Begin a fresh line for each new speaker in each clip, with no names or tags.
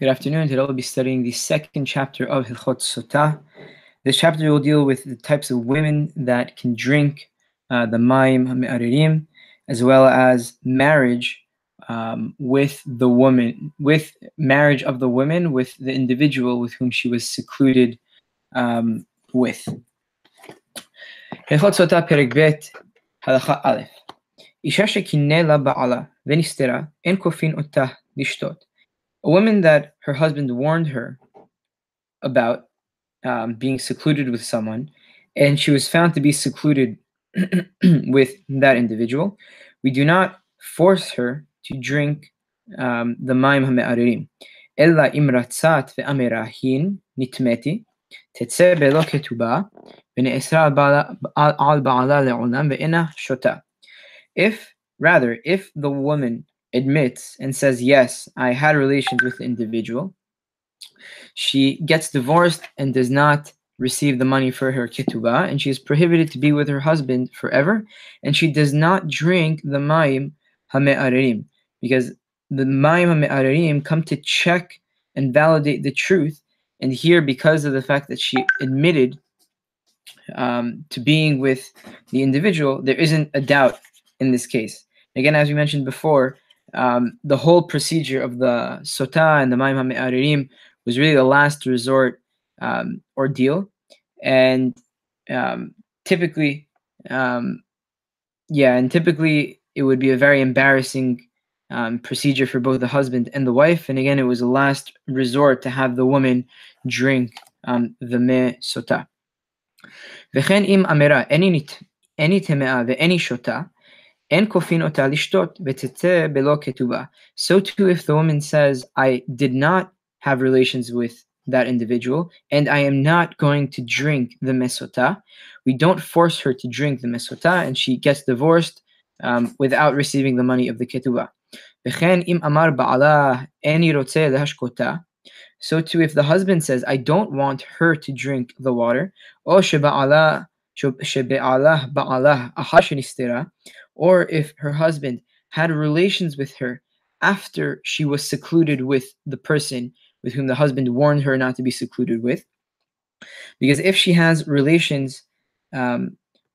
Good afternoon. Today we'll be studying the second chapter of Hilchot Sota. This chapter will deal with the types of women that can drink the Mayim HaMe'arerim, as well as marriage with the woman, with marriage of the woman with the individual with whom she was secluded with. Hilchot Sota Perek Bet Halacha Aleph. Isha shekineh la ba'ala v'nistera en kofin otah lishtot. A woman that her husband warned her about being secluded with someone, and she was found to be secluded with that individual, we do not force her to drink the Mayim HaMe'arerim. Ella imratzat ve'amerahin nitmeti tetze belo ketuba v'ne'esra al ba'ala le'olam ve'ena shota. If the woman admits and says, yes, I had relations with the individual, she gets divorced and does not receive the money for her ketubah, and she is prohibited to be with her husband forever, and she does not drink the mayim hame'arerim, because the mayim hame'arerim come to check and validate the truth, and here, because of the fact that she admitted to being with the individual, there isn't a doubt in this case. Again, as we mentioned before, the whole procedure of the Sota and the Mayim HaMe'arerim was really a last resort ordeal, and typically it would be a very embarrassing procedure for both the husband and the wife, and again, it was a last resort to have the woman drink the Me Sota. וכן אם אמרה איני טמאה ואיני שותה, אין כופין אותה לשתות ותצא בלא כתובה. So too, if the woman says, I did not have relations with that individual, and I am not going to drink the mesota, we don't force her to drink the mesota, and she gets divorced without receiving the money of the ketubah. וכן אם אמר בעלה איני רוצה להשקותה, so too, if the husband says, I don't want her to drink the water, or if her husband had relations with her after she was secluded with the person with whom the husband warned her not to be secluded with, because if she has relations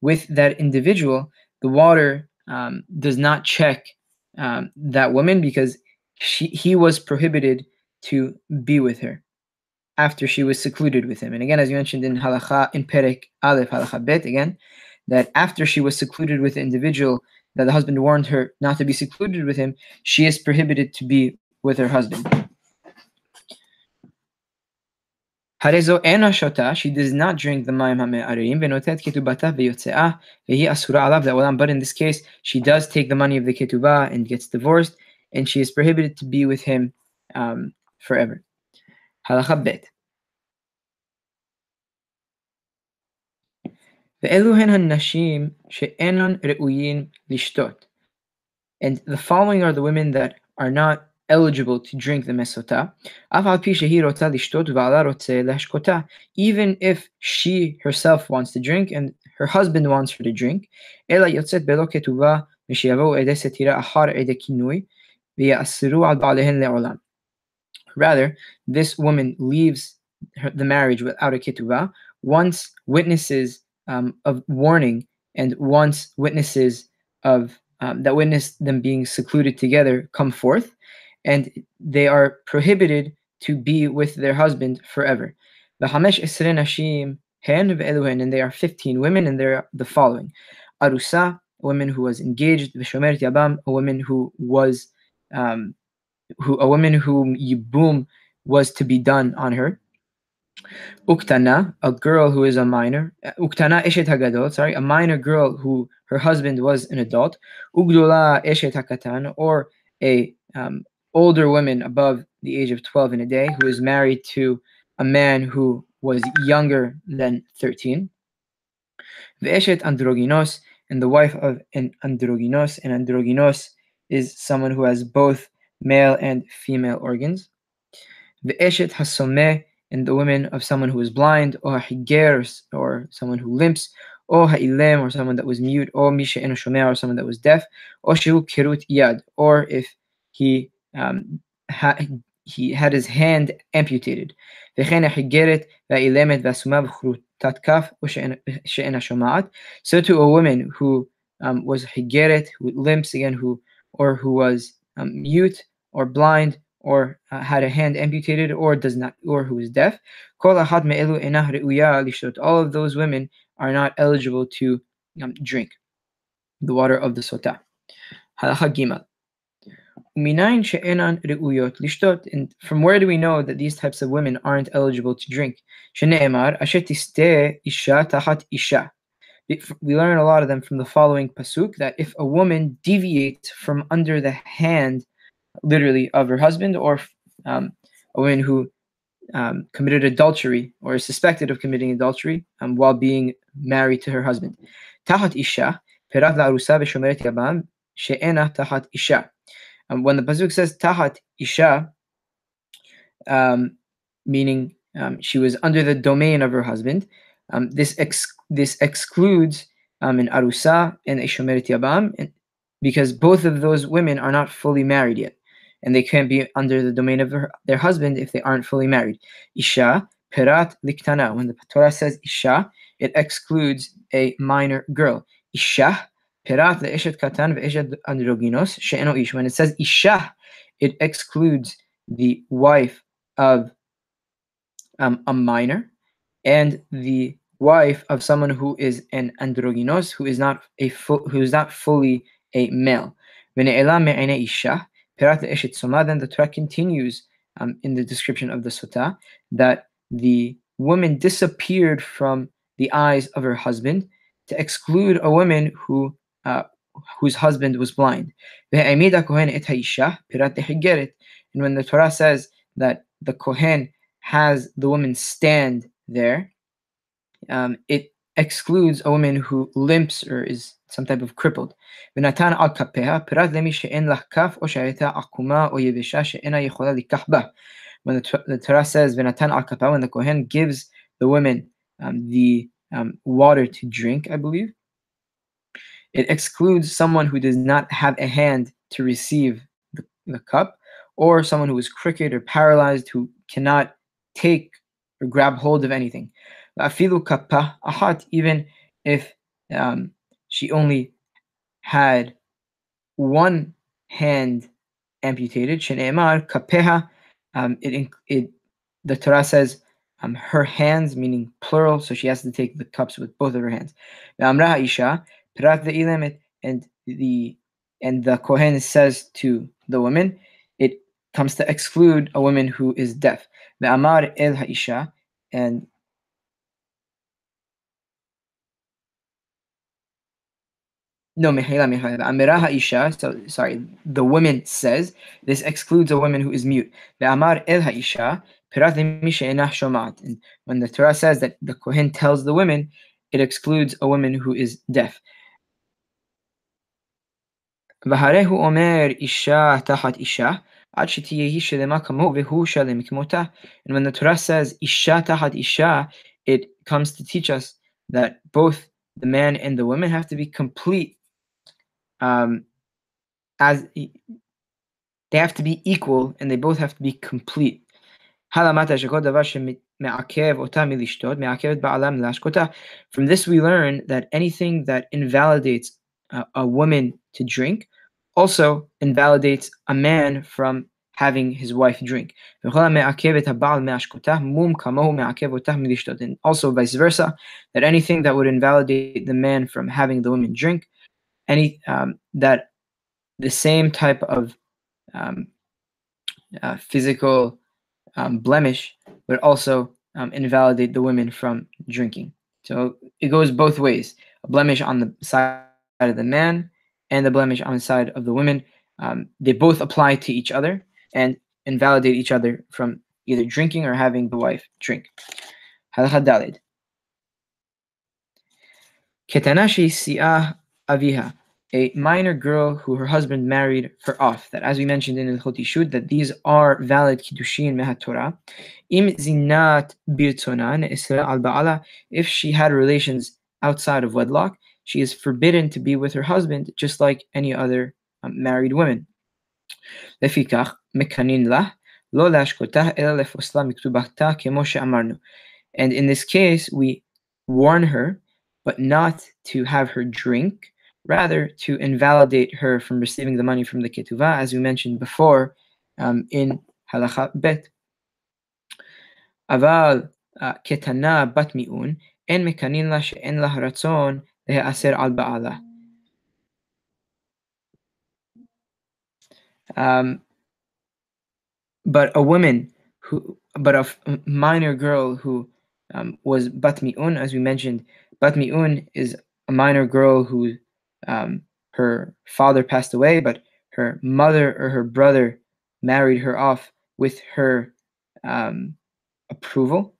with that individual, the water does not check that woman, because he was prohibited to be with her after she was secluded with him. And again, as you mentioned in Halacha, in Perek Aleph, Halacha Bet, again, that after she was secluded with the individual that the husband warned her not to be secluded with him, she is prohibited to be with her husband. Harezo ena shota, she does not drink the mayim hame'arerim, venotet ketubata veyotze'ah, vehi asura alav le'olam. But in this case, she does take the money of the ketubah and gets divorced, and she is prohibited to be with him forever. Halacha Bet. ואלו הן הנשים שאינן ראויים לשתות. And the following are the women that are not eligible to drink the mesota, אף על פי שהיא רוצה לשתות ובעלה רוצה להשקותה, even if she herself wants to drink and her husband wants her to drink, אלא יוצאת בלא כתובה ושיבואו עדי סתירה אחר עדי כינוי ויאסרו על בעליהן לעולם. Rather, this woman leaves the marriage without a ketubah once witnesses of warning and once witnesses of that witness them being secluded together come forth, and they are prohibited to be with their husband forever. And they are 15 women, and they're the following: Arusa, a woman who was engaged; V'shomeret Yabam, a woman who was a woman whom Yibum was to be done on her. Uktana, a girl who is a minor. Uktana eshet hagadol, a minor girl who her husband was an adult. Ugdula eshet hakatan, or a older woman above the age of 12 in a day who is married to a man who was younger than 13. Ve'eshet androgynos, and the wife of an androgynos. And androgynos is someone who has both male and female organs. Ve'eshet hasomeh, and the women of someone who is blind, or higer, or someone who limps, or ha'ilem, or someone that was mute, or misha eno shomeh, or someone that was deaf, or shehu kirut yad, or if he he had his hand amputated. So to a woman who was higeret, who limps again, who was mute or blind or had a hand amputated or does not, or who is deaf, all of those women are not eligible to drink the water of the Sota. Halacha Gimel. And from where do we know that these types of women aren't eligible to drink? We learn a lot of them from the following pasuk, that if a woman deviates from under the hand, literally, of her husband, or a woman who committed adultery or is suspected of committing adultery while being married to her husband. Tahat isha, perat la'arusa v'shomeret yabam, she'ena tahat isha. When the pasuk says tahat isha, meaning she was under the domain of her husband, this excludes an arusa and a shomeret yabam, because both of those women are not fully married yet, and they can't be under the domain of their husband if they aren't fully married. Isha perat liktana. When the Torah says isha, it excludes a minor girl. Isha perat le'eshet katan ve'eshet androginos she'eno ish. When it says isha, it excludes the wife of a minor and the wife of someone who is an androgynos, who is not fully a male. Then the Torah continues in the description of the Sota that the woman disappeared from the eyes of her husband to exclude a woman whose husband was blind. And when the Torah says that the Kohen has the woman stand there, it excludes a woman who limps or is some type of crippled. When the Torah says, when the Kohen gives the woman the water to drink, I believe, it excludes someone who does not have a hand to receive the cup, or someone who is crooked or paralyzed, who cannot take or grab hold of anything. Even if she only had one hand amputated, the Torah says her hands, meaning plural, so she has to take the cups with both of her hands. And the Kohen says to the woman, it comes to exclude a woman who is deaf. Ve'amar el ha'isha, and no, Amira ha'isha, so sorry, the woman says, this excludes a woman who is mute. Ve'amar el ha'isha, pirat lemi she'enah shomat. And when the Torah says that the Kohen tells the woman, it excludes a woman who is deaf. V'harehu omer isha tahat isha, ad shetiyehi shelema kamo vehu shalem kmota. And when the Torah says isha tahat isha, it comes to teach us that both the man and the woman have to be complete, as they have to be equal, and they both have to be complete. From this we learn that anything that invalidates a woman to drink also invalidates a man from having his wife drink. And also vice versa, that anything that would invalidate the man from having the woman drink, that the same type of physical blemish would also invalidate the women from drinking. So it goes both ways: a blemish on the side of the man and a blemish on the side of the women. They both apply to each other and invalidate each other from either drinking or having the wife drink. Halacha Daled. Ketanashi si'ah aviha, a minor girl who her husband married her off. That, as we mentioned in Hilchot Ishut, that these are valid kiddushin mehat Torah. Im zinat birtzona ne'esra al ba'ala, if she had relations outside of wedlock, she is forbidden to be with her husband, just like any other married women. Lefikach mekanin lah לא להשקותה אלא לפוסלה מכתובתה כמו שאמרנו. And in this case, we warn her, but not to have her drink, rather to invalidate her from receiving the money from the ketuvah, as we mentioned before in halacha bet. אבל קטנה בת מיעון, אין מקנין לה שאין לה רצון להיאסר על בעלה. But a minor girl who was bat mi'un, as we mentioned, bat mi'un is a minor girl who her father passed away, but her mother or her brother married her off with her approval.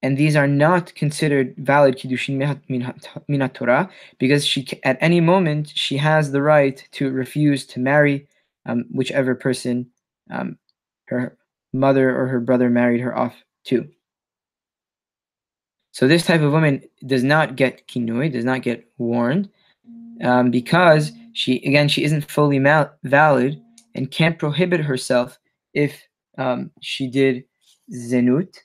And these are not considered valid kiddushin min Torah because at any moment she has the right to refuse to marry whichever person her mother or her brother married her off to. So this type of woman does not get kinui, does not get warned, because she isn't fully valid and can't prohibit herself if she did zenut.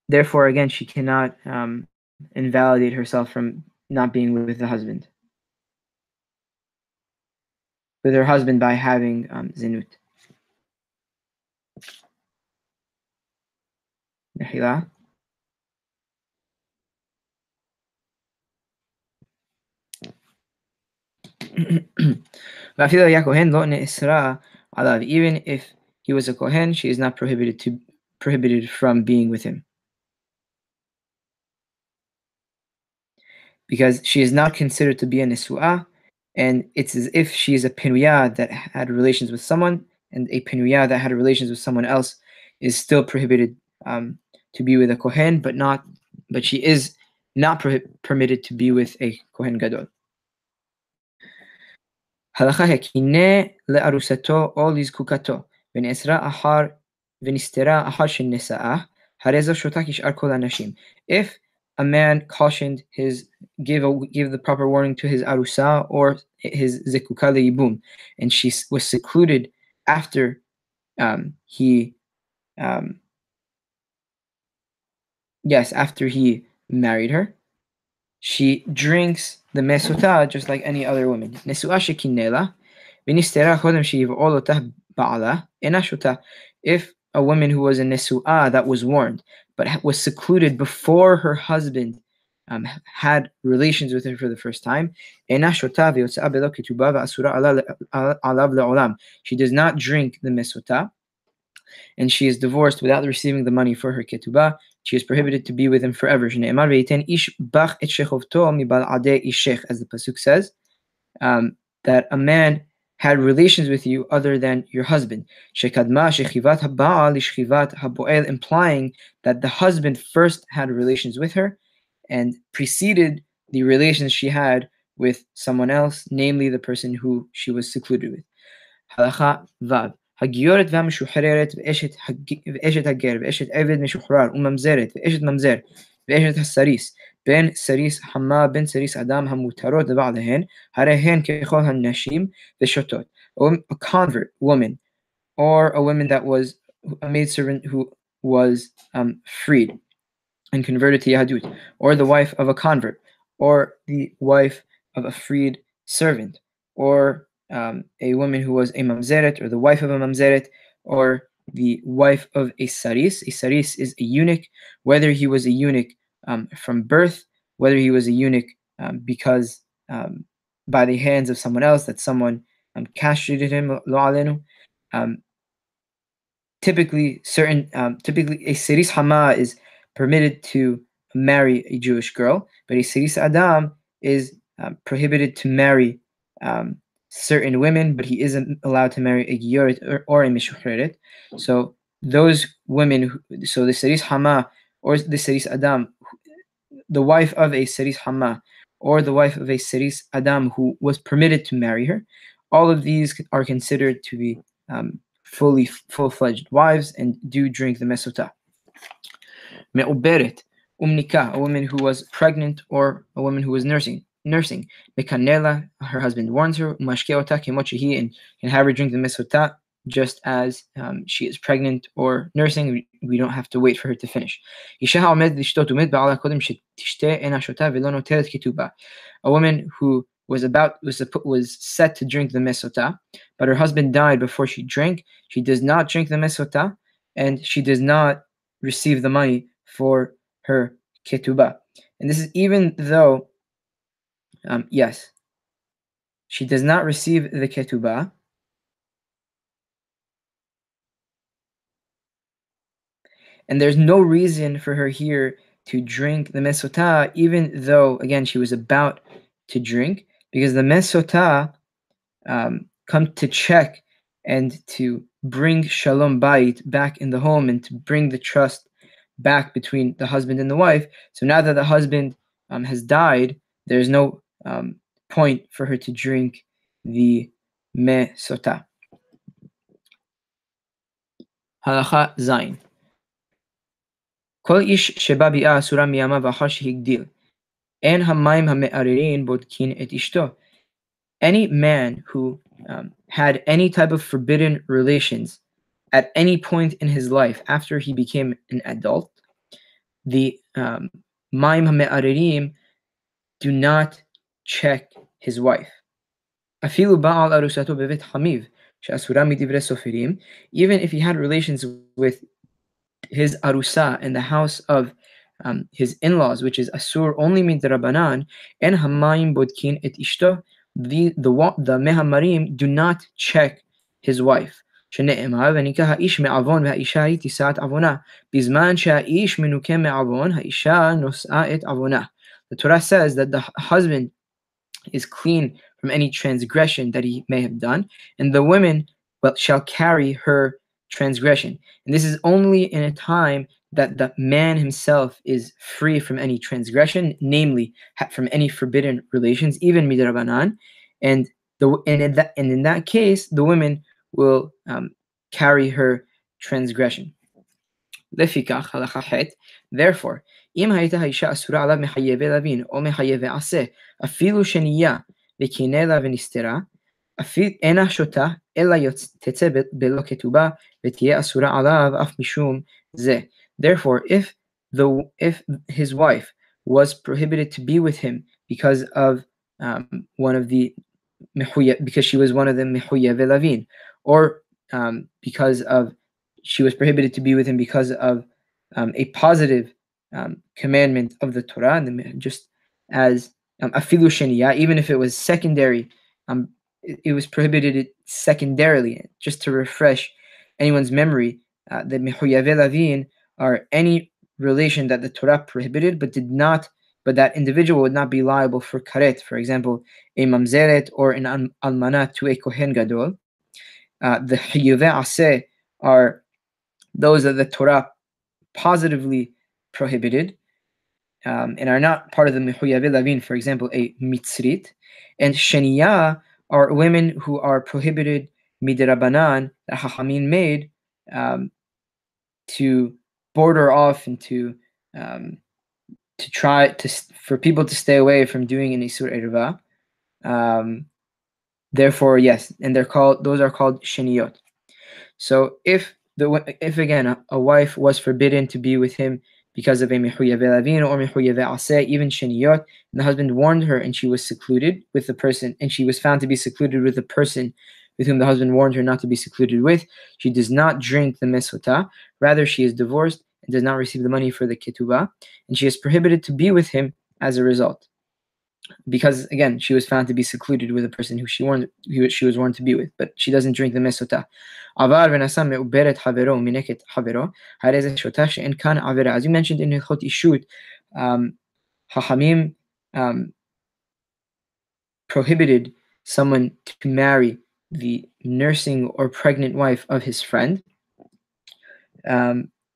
Therefore, again, she cannot invalidate herself from not being with the husband, with her husband by having zenut. Nahila. Even if he was a kohen, she is not prohibited from being with him, because she is not considered to be a nesu'ah, and it's as if she is a penuyah that had relations with someone, and a penuyah that had relations with someone else is still prohibited to be with a kohen, but she is not permitted to be with a kohen gadol. הלכה הקינא לארוסתו או לזקוקתו, ונסתרה אחר שנשאה, הרי זו שותה כשאר כל הנשים. If a man gave the proper warning to his arusa or his zekuka leibum, and she was secluded after after he married her, she drinks the mesota just like any other woman. Nesu'ah shekinela, v'nistera chodem sheyiv'ol otah ba'ala, ena shota. If a woman who was a nesu'ah that was warned, but was secluded before her husband had relations with her for the first time, ena shota v'yotza'a belo ketubah v'asura alav le'olam. She does not drink the mesota, and she is divorced without receiving the money for her ketubah. She is prohibited to be with him forever. As the pasuk says, that a man had relations with you other than your husband, implying that the husband first had relations with her and preceded the relations she had with someone else, namely the person who she was secluded with. Halacha Vav. הגיורת והמשוחררת ואשת הגר ואשת עבד משוחרר וממזרת ואשת ממזר ואשת הסריס בין סריס חמה בין סריס אדם המותרות לבעליהן הרי הן ככל הנשים ושותות. A convert woman or a woman that was a maidservant who was freed and converted to Yahadut, or the wife of a convert, or the wife of a freed servant, or a woman who was a mamzeret, or the wife of a mamzeret, or the wife of a saris. A saris is a eunuch, whether he was a eunuch from birth, whether he was a eunuch because by the hands of someone else, that someone castrated him, lo alenu. Typically, a saris hama is permitted to marry a Jewish girl, but a saris adam is prohibited to marry certain women, but he isn't allowed to marry a gioret or a mishucheret. So those women, so the saris hama or the saris adam, the wife of a saris hama or the wife of a saris adam who was permitted to marry her, all of these are considered to be full-fledged wives and do drink the mesota. Me'uberet, umnika, a woman who was pregnant or a woman who was nursing. nursing. Mekanela, her husband warns her, umashkeota kemochihi, and can have her drink the mesota just as she is pregnant or nursing. We don't have to wait for her to finish. A woman who was set to drink the mesota, but her husband died before she drank. She does not drink the mesota, and she does not receive the money for her ketubah. And this is even though, yes, she does not receive the ketubah, and there's no reason for her here to drink the mesota, even though, again, she was about to drink, because the mesota come to check and to bring shalom bayit back in the home and to bring the trust back between the husband and the wife. So now that the husband has died, there's no point for her to drink the mesota. Halacha Zayin. כל איש שבא ביאה אסורה מימיו אחר שהגדיל, אין המים המערערים בודקין את אשתו. Any man who had any type of forbidden relations at any point in his life after he became an adult, the Maim HaMe'arerim do not check his wife. Afilu ba'al arusato bevet hamiv, she'asura midivre sofirim, even if he had relations with his arusa in the house of his in-laws, which is asur only midrabanan, and hamayim bodkin et ishto, the mehamarim do not check his wife. שנאמר, וניקח האיש מעוון והאישה היא תישאת עוונה. בזמן שהאיש מנוקה מעוון, האישה נושאה את עוונה. The Torah says that the husband is clean from any transgression that he may have done, and the woman shall carry her transgression. And this is only in a time that the man himself is free from any transgression, namely from any forbidden relations, even midrabanan, and in that case, the woman will carry her transgression. לפיכך, הלכה ח', therefore, אם הייתה האישה אסורה עליו מחייבי לוין או מחייבי עשה, אפילו שנייה וקינא לה ונסתרה, אינה שותה, אלא תצא בלא כתובה, ותהיה אסורה עליו אף משום זה. Therefore, if his wife was prohibited to be with him because of because she was one of the mehuyev lavin, or because of she was prohibited to be with him because of a positive commandment of the Torah, and just as afilu sheniya, even if it was secondary, it was prohibited secondarily, just to refresh anyone's memory. The mehuyev lavin are any relation that the Torah prohibited, but that individual would not be liable for karet, for example, a mamzeret or an almana to a kohen gadol. The hiyuvei aseh are those that the Torah positively prohibited and are not part of the mehuyavei lavin, for example, a mitzrit. And sheniya are women who are prohibited midrabanan, that Chachamim made to border off and to try for people to stay away from doing an isur erva. Therefore, yes, and those are called sheniyot. So if again a wife was forbidden to be with him because of a mehuyavei lavin or mehuyavei aseh, even sheniyot, and the husband warned her and she was secluded with the person, and she was found to be secluded with the person with whom the husband warned her not to be secluded with, she does not drink the mesota, rather she is divorced and does not receive the money for the ketubah, and she is prohibited to be with him as a result. Because again, she was found to be secluded with a person who she was warned to be with, but she doesn't drink the mesota. As you mentioned in Hilchot Ishut, Chachamim prohibited someone to marry the nursing or pregnant wife of his friend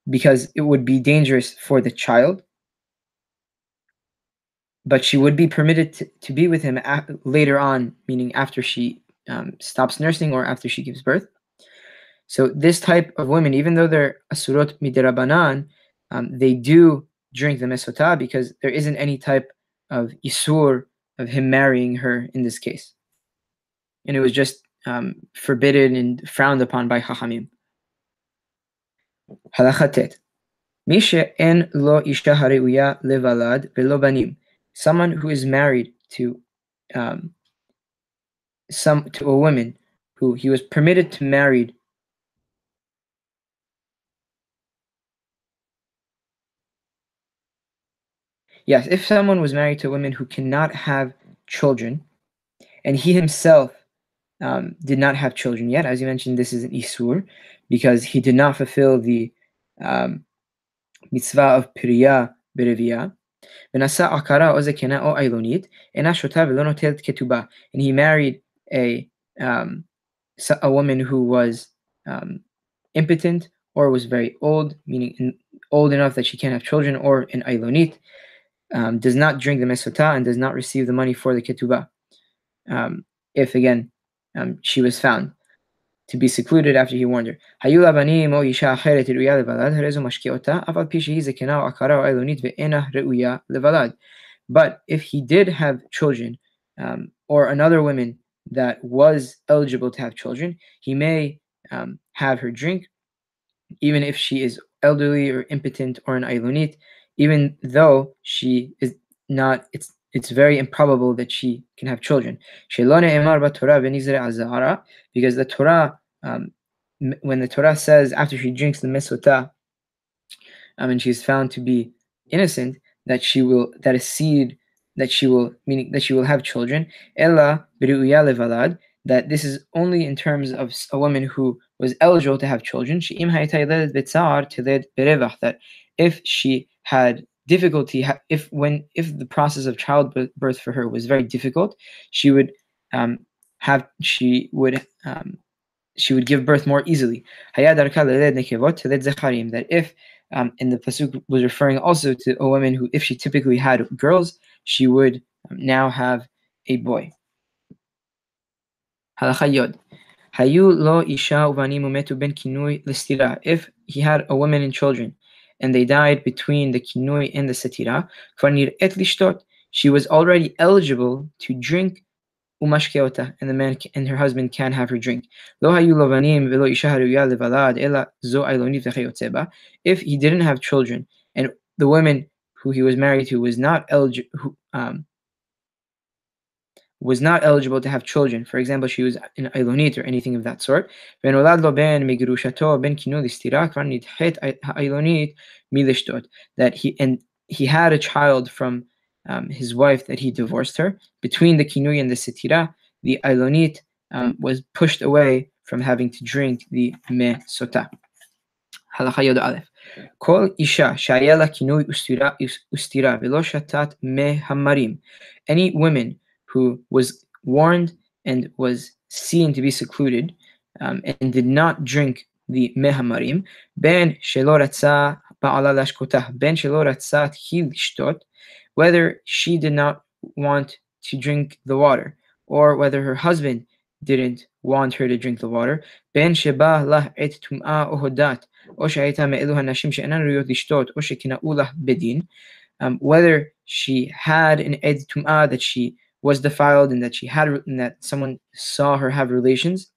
because it would be dangerous for the child. But she would be permitted to be with him later on, meaning after she stops nursing or after she gives birth. So this type of women, even though they're asurot midirabanan, they do drink the mesota because there isn't any type of isur him marrying her in this case, and it was just forbidden and frowned upon by Chachamim. Halacha tet. מי שאין לו אישה הראויה לבלד ולא בנים, someone who is married to a woman who he was permitted to marry. Yes, if someone was married to a woman who cannot have children, and he himself did not have children yet, as you mentioned, this is an isur, because he did not fulfill the mitzvah of piriyah bereviyah. ונשא עקרה או זקנה או עילונית, אינה שותה ולא נוטלת כתובה. And he married a woman who was impotent or was very old, meaning old enough that she can't have children, or an ailonit, does not drink the mesota and does not receive the money for the ketubah. If again she was found to be secluded after he warned her. היו לה בנים או אישה אחרת ראויה לבלד, הרי זו משקה אותה, אף על פי שהיא זקנה או עקרה או עילונית ואינה ראויה לבלד. But if he did have children, or another woman that was eligible to have children, he may have her drink, even if she is elderly or impotent or an ailonit, even though she is not, it's very improbable that she can have children. Because the Torah, when the Torah says after she drinks the mesota, and she's found to be innocent, that she will have children, ella b'ru'ya levalad, that this is only in terms of a woman who was eligible to have children. That if she had difficulty, if the process of childbirth for her was very difficult, she would give birth more easily. That if and the pasuk was referring also to a woman who, if she typically had girls, she would now have a boy. Halacha yod. Hayu lo isha uvanim umetu ben kinui listira. If he had a woman and children, and they died between the kinui and the setira, kvar nir'et lishtot, she was already eligible to drink umashkeota, and the man and her husband can have her drink. Lo hayu lovanim velo isha haruya levalad ela zo ailonit v'chayotze ba. If he didn't have children, and the woman who he was married to was not eligible to have children, for example, she was an ailonit or anything of that sort, that he had a child from his wife that he divorced her, between the kinui and the sitira, the ailonit was pushed away from having to drink the me sota. Halacha yod aleph. Kol isha shaya la kinui ustira velo shatat me hamarim. Any woman who was warned and was seen to be secluded, and did not drink the mehamarim, ben shelo ratza ba'ala lashkotah, ben shelo ratza tchil lishtot, whether she did not want to drink the water, or whether her husband didn't want her to drink the water, ben sheba lah et tum'a ohodat, o she'ayta me'elu hanashim she'enan ruyot lishtot, o she'kina'u lah bedin, whether she had an ed tum'ah, that she was defiled and that someone saw her have relations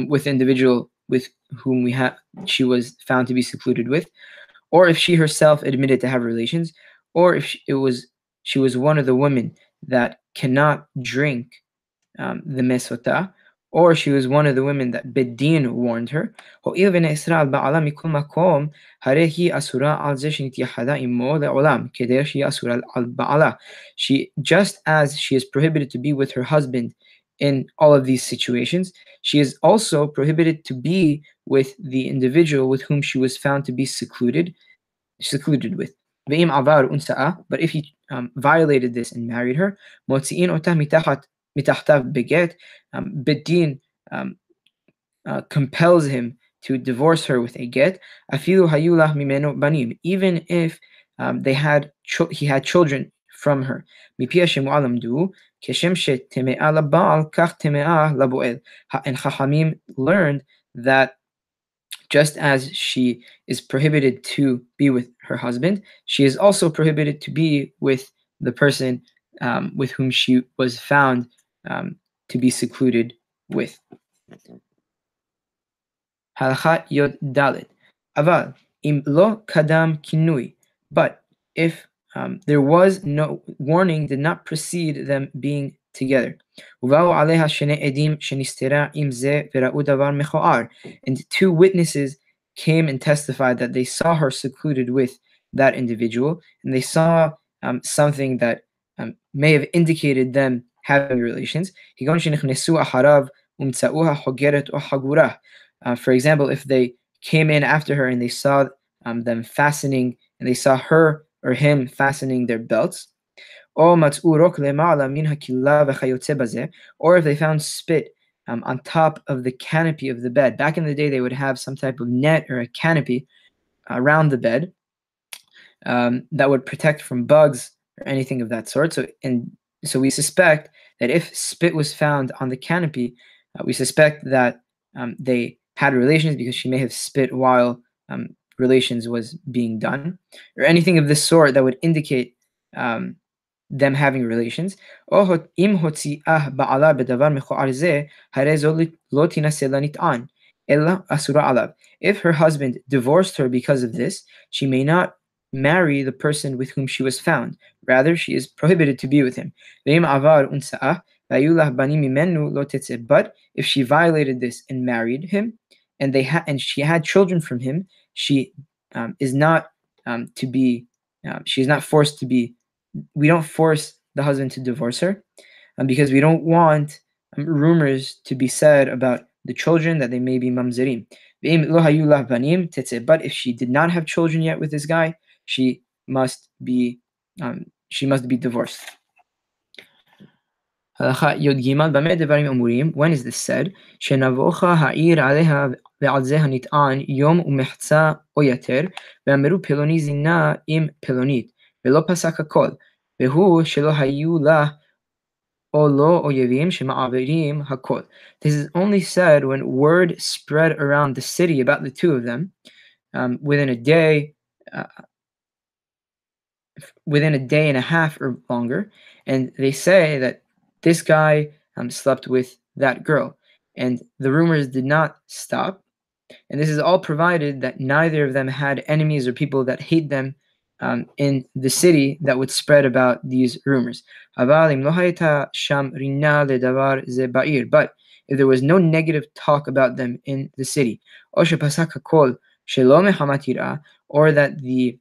with the individual with whom she was found to be secluded with, or if she herself admitted to have relations, or if she was one of the women that cannot drink the mesota, or she was one of the women that Bedin warned her. She, just as she is prohibited to be with her husband in all of these situations, she is also prohibited to be with the individual with whom she was found to be secluded with. But if he violated this and married her, Bedin compels him to divorce her with a get, even if he had children from her. And Chachamim learned that just as she is prohibited to be with her husband, she is also prohibited to be with the person with whom she was found to be secluded with. Halakha Yod Dalet. Aval im lo kadam kinui. But if there was no warning, did not precede them being together. And two witnesses came and testified that they saw her secluded with that individual, and they saw something that may have indicated them having relations. For example, if they came in after her and they saw them fastening, and they saw her or him fastening their belts, or if they found spit on top of the canopy of the bed. Back in the day, they would have some type of net or a canopy around the bed that would protect from bugs or anything of that sort. So we suspect that if spit was found on the canopy, we suspect that they had relations because she may have spit while relations was being done, or anything of this sort that would indicate them having relations. If her husband divorced her because of this, she may not marry the person with whom she was found. Rather, she is prohibited to be with him. But if she violated this and married him, and she had children from him, she is not to be. She is not forced to be. We don't force the husband to divorce her, because we don't want rumors to be said about the children that they may be mamzerim. But if she did not have children yet with this guy, she must be divorced. When is this said? ועל זה הנטען יום ומחצה או יתר, ואמרו פלוני זינה עם פלונית, ולא פסק הכל, והוא שלא היו לה או לא אויבים שמעבירים הכל. This is only said when word spread around the city about the two of them within a day and a half or longer, and they say that this guy slept with that girl, and the rumors did not stop. And this is all provided that neither of them had enemies or people that hate them in the city that would spread about these rumors. But if there was no negative talk about them in the city, or that the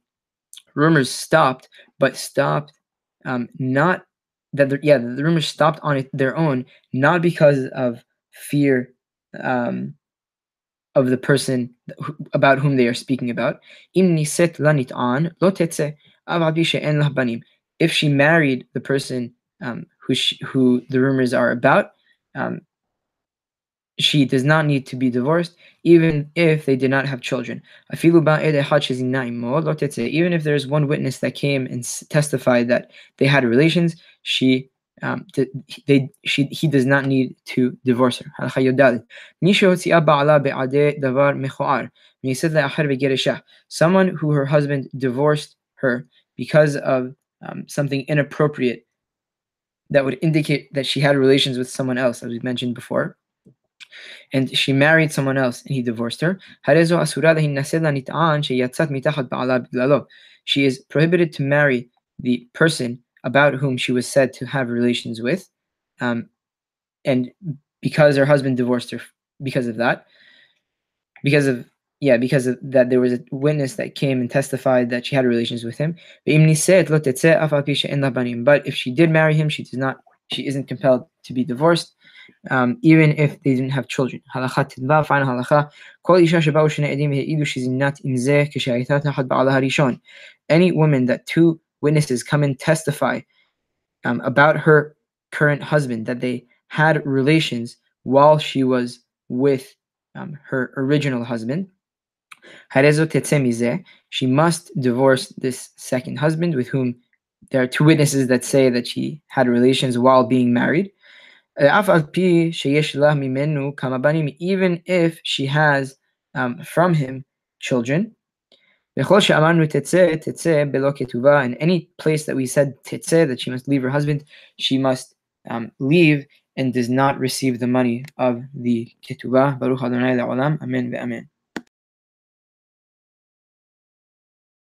rumors stopped, but stopped not that the rumors stopped on their own, not because of fear of the person about whom they are speaking about. If she married the person who the rumors are about, she does not need to be divorced, even if they did not have children. Even if there's one witness that came and testified that they had relations, he does not need to divorce her. Someone who her husband divorced her because of something inappropriate that would indicate that she had relations with someone else, as we mentioned before, and she married someone else and he divorced her, she is prohibited to marry the person about whom she was said to have relations with, and because her husband divorced her because of that, because of that there was a witness that came and testified that she had relations with him. But if she did marry him, she isn't compelled to be divorced, even if they didn't have children. Final halakha. Any woman that two witnesses come and testify about her current husband, that they had relations while she was with her original husband, she must divorce this second husband with whom there are two witnesses that say that she had relations while being married. Even if she has from him children. וכל שאמרנו תצא, תצא בלא כתובה. In any place that we said תצא, that she must leave her husband, she must leave and does not receive the money of the ketubah. Baruch Adonai le'olam. Amen ve'amen.